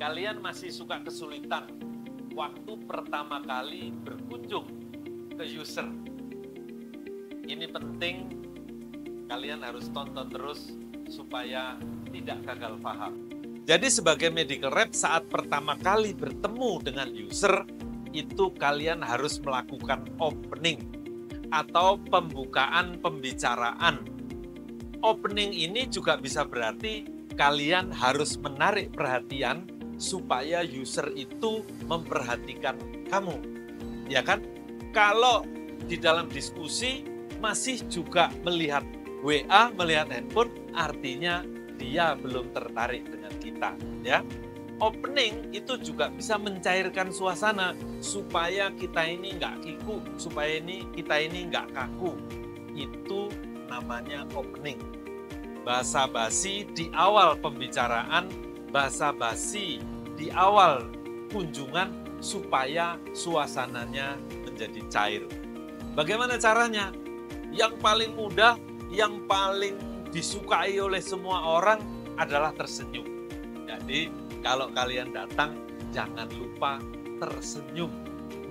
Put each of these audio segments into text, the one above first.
kalian masih suka kesulitan waktu pertama kali berkunjung ke user. Ini penting, kalian harus tonton terus supaya tidak gagal paham. Jadi sebagai medical rep saat pertama kali bertemu dengan user, itu kalian harus melakukan opening atau pembukaan pembicaraan. Opening ini juga bisa berarti kalian harus menarik perhatian supaya user itu memperhatikan kamu. Ya kan? Kalau di dalam diskusi masih juga melihat WA, melihat handphone, artinya dia belum tertarik dengan kita, ya. Opening itu juga bisa mencairkan suasana supaya kita ini nggak kiku, supaya kita ini nggak kaku. Itu namanya opening. Basa-basi di awal pembicaraan, basa-basi di awal kunjungan supaya suasananya menjadi cair. Bagaimana caranya? Yang paling mudah, yang paling disukai oleh semua orang adalah tersenyum. Jadi kalau kalian datang, jangan lupa tersenyum.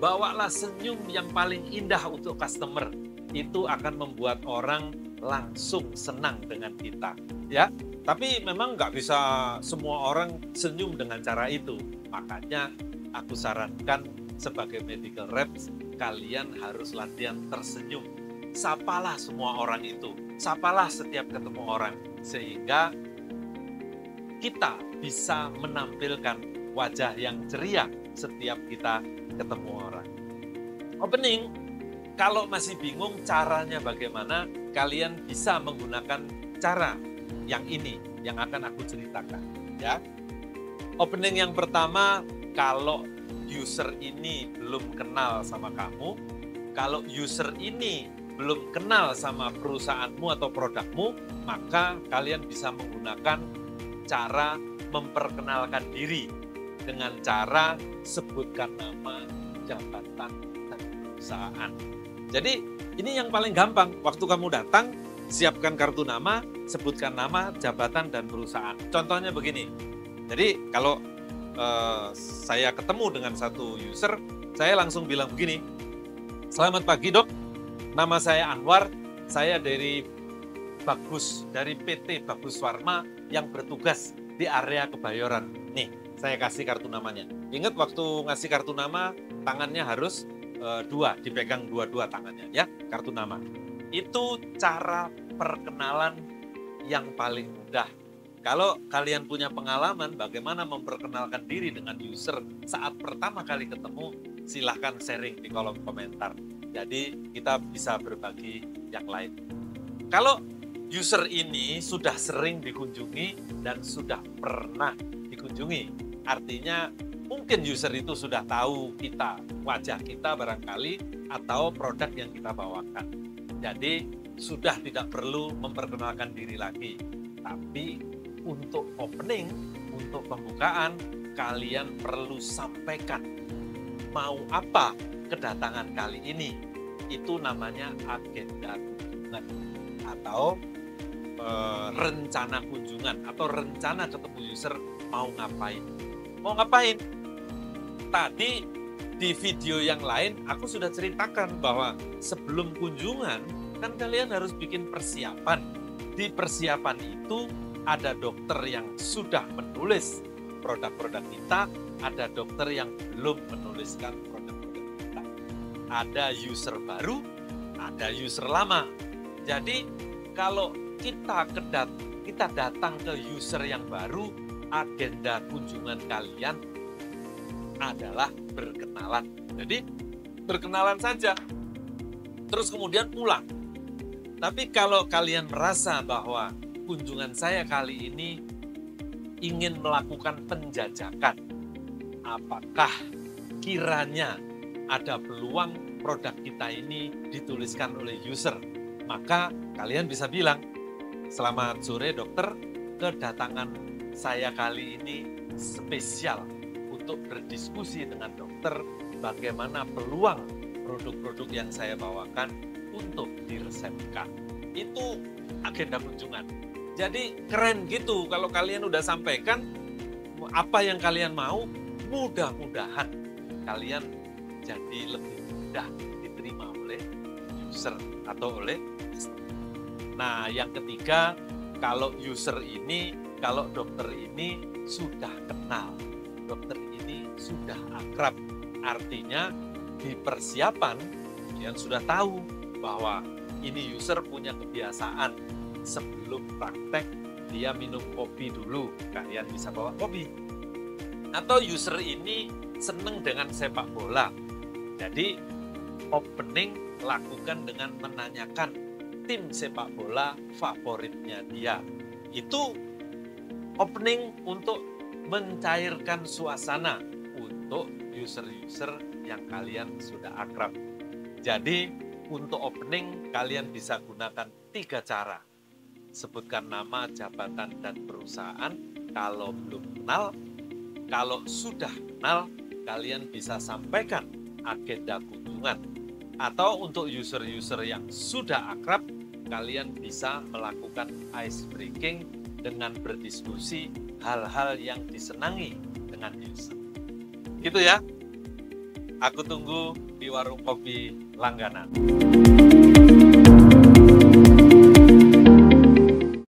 Bawalah senyum yang paling indah untuk customer. Itu akan membuat orang langsung senang dengan kita. Ya, tapi memang nggak bisa semua orang senyum dengan cara itu. Makanya aku sarankan sebagai medical reps, kalian harus latihan tersenyum. Sapalah semua orang itu, sapalah setiap ketemu orang, sehingga kita bisa menampilkan wajah yang ceria setiap kita ketemu orang. Opening, kalau masih bingung caranya bagaimana, kalian bisa menggunakan cara yang ini, yang akan aku ceritakan. Ya. Opening yang pertama, kalau user ini belum kenal sama kamu, kalau user ini belum kenal sama perusahaanmu atau produkmu, maka kalian bisa menggunakan cara memperkenalkan diri dengan cara sebutkan nama, jabatan, dan perusahaan. Jadi ini yang paling gampang. Waktu kamu datang, siapkan kartu nama, sebutkan nama, jabatan, dan perusahaan. Contohnya begini. Jadi kalau saya ketemu dengan satu user, saya langsung bilang begini, "Selamat pagi dok, nama saya Anwar, saya dari PT Bagus Warma yang bertugas di area Kebayoran. Nih, saya kasih kartu namanya." Ingat waktu ngasih kartu nama, tangannya harus dua, dipegang dua-dua tangannya ya, kartu nama. Itu cara perkenalan yang paling mudah. Kalau kalian punya pengalaman bagaimana memperkenalkan diri dengan user saat pertama kali ketemu, silahkan sharing di kolom komentar. Jadi kita bisa berbagi yang lain. Kalau user ini sudah sering dikunjungi dan sudah pernah dikunjungi, artinya mungkin user itu sudah tahu kita, wajah kita barangkali, atau produk yang kita bawakan. Jadi sudah tidak perlu memperkenalkan diri lagi. Tapi untuk opening, untuk pembukaan, kalian perlu sampaikan mau apa kedatangan kali ini. Itu namanya agenda kunjungan atau rencana kunjungan atau rencana ketemu user mau ngapain. Mau ngapain? Tadi di video yang lain aku sudah ceritakan bahwa sebelum kunjungan kan kalian harus bikin persiapan. Di persiapan itu ada dokter yang sudah menulis produk-produk kita, ada dokter yang belum menuliskan produk-produk kita. Ada user baru, ada user lama. Jadi kalau kita datang ke user yang baru, agenda kunjungan kalian adalah berkenalan. Jadi berkenalan saja, terus kemudian pulang. Tapi kalau kalian merasa bahwa kunjungan saya kali ini ingin melakukan penjajakan, apakah kiranya ada peluang produk kita ini dituliskan oleh user, maka kalian bisa bilang, "Selamat sore dokter, kedatangan saya kali ini spesial untuk berdiskusi dengan dokter bagaimana peluang produk-produk yang saya bawakan untuk diresepkan." Itu agenda kunjungan. Jadi keren gitu kalau kalian udah sampaikan, apa yang kalian mau, mudah-mudahan kalian jadi lebih mudah diterima oleh user atau oleh customer. Nah, yang ketiga, kalau user ini, kalau dokter ini sudah kenal, dokter ini sudah akrab, artinya di persiapan kalian sudah tahu bahwa ini user punya kebiasaan sebelum praktek dia minum kopi dulu, kalian bisa bawa kopi. Atau user ini senang dengan sepak bola, jadi opening lakukan dengan menanyakan tim sepak bola favoritnya dia. Itu opening untuk mencairkan suasana untuk user-user yang kalian sudah akrab. Jadi untuk opening kalian bisa gunakan 3 cara. Sebutkan nama, jabatan, dan perusahaan kalau belum kenal. Kalau sudah kenal, kalian bisa sampaikan agenda kunjungan. Atau untuk user-user yang sudah akrab, kalian bisa melakukan ice breaking dengan berdiskusi hal-hal yang disenangi dengan user. Gitu ya. Aku tunggu di warung kopi langganan.